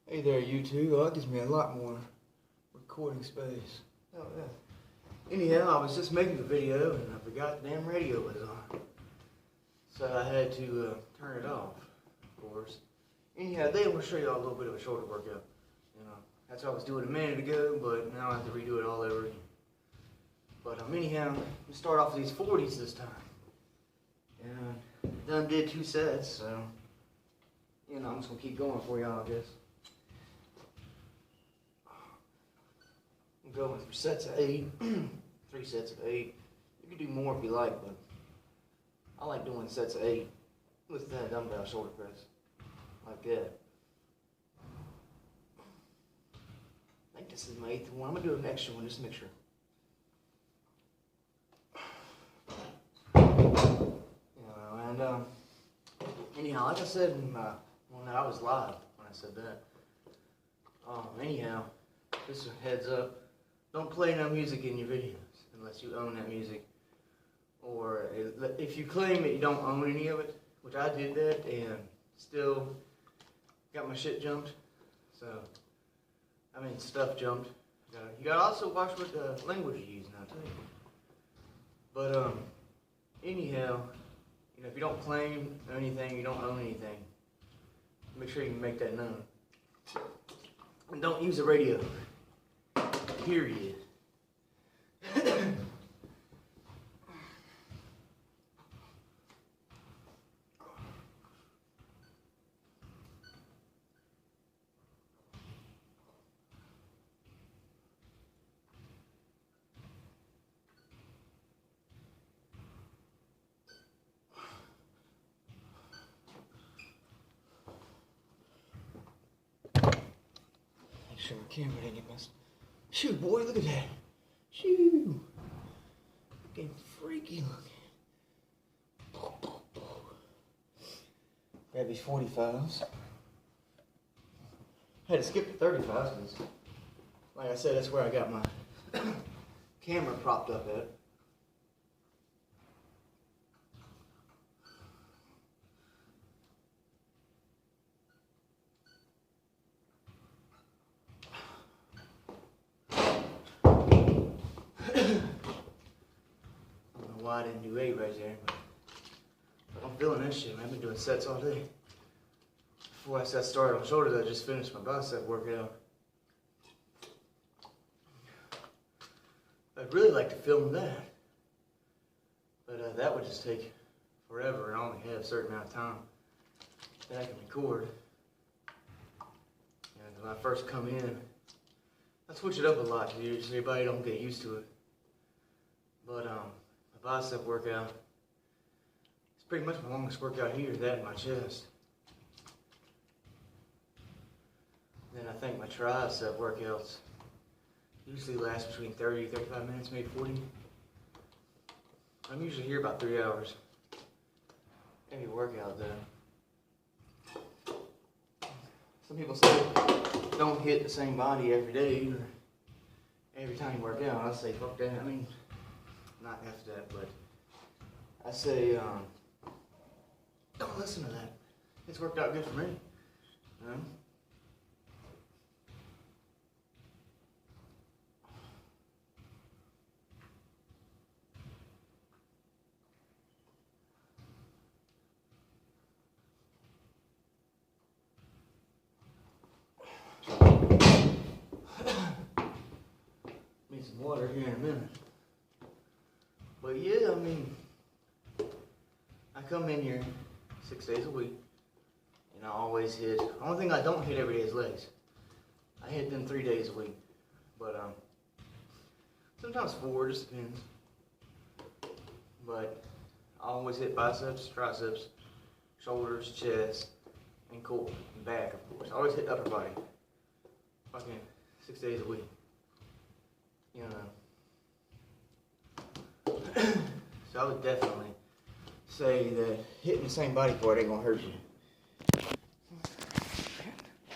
Hey there, YouTube. Well, that gives me a lot more recording space. Oh, yeah. Anyhow, I was just making a video and I forgot the damn radio was on. So I had to turn it off, of course. Anyhow, today I'm going to show you all a little bit of a shoulder workout. That's what I was doing a minute ago, but now I have to redo it all over again. But anyhow, I'm going to start off with these 40s this time. And done did 2 sets, so I'm just going to keep going for y'all, I guess. I'm going for sets of 8, 3 sets of 8. You can do more if you like, but I like doing sets of 8 with that dumbbell shoulder press, like that. I think this is my 8th one. I'm going to do an extra one just to make sure. Anyhow, like I said in my one, I was live when I said that. Anyhow, just a heads up. Don't play no music in your videos unless you own that music. Or if you claim that you don't own any of it, which I did that and still got my shit jumped. So, stuff jumped. You gotta also watch what language you use now too. But anyhow, if you don't claim anything, you don't own anything, make sure you make that known. And don't use the radio. Period. Make sure my camera didn't get messed. Shoot, boy, look at that. Shoot. Looking freaky looking. Grab these 45s. I had to skip the 35s because, like I said, that's where I got my camera propped up at. I didn't do 8 right there, but I'm feeling that shit, man. I've been doing sets all day. Before I started on shoulders, I just finished my bicep workout. I'd really like to film that, but that would just take forever, and I only have a certain amount of time that I can record. And when I first come in, I switch it up a lot so everybody don't get used to it. But bicep workout, it's pretty much my longest workout here, that and my chest. Then I think my tricep workouts usually last between 30, 35 minutes, maybe 40. I'm usually here about 3 hours. Every workout though. Some people say don't hit the same body every day or every time you work out. I say fuck that. Not after that, but I say, don't listen to that. It's worked out good for me. Need some water here in a minute. But yeah, I come in here 6 days a week, and I always hit. The only thing I don't hit every day is legs. I hit them 3 days a week, but sometimes 4, just depends. But I always hit biceps, triceps, shoulders, chest, and core, and back, of course. I always hit upper body. Fucking 6 days a week. So I would definitely say that hitting the same body part ain't gonna hurt you.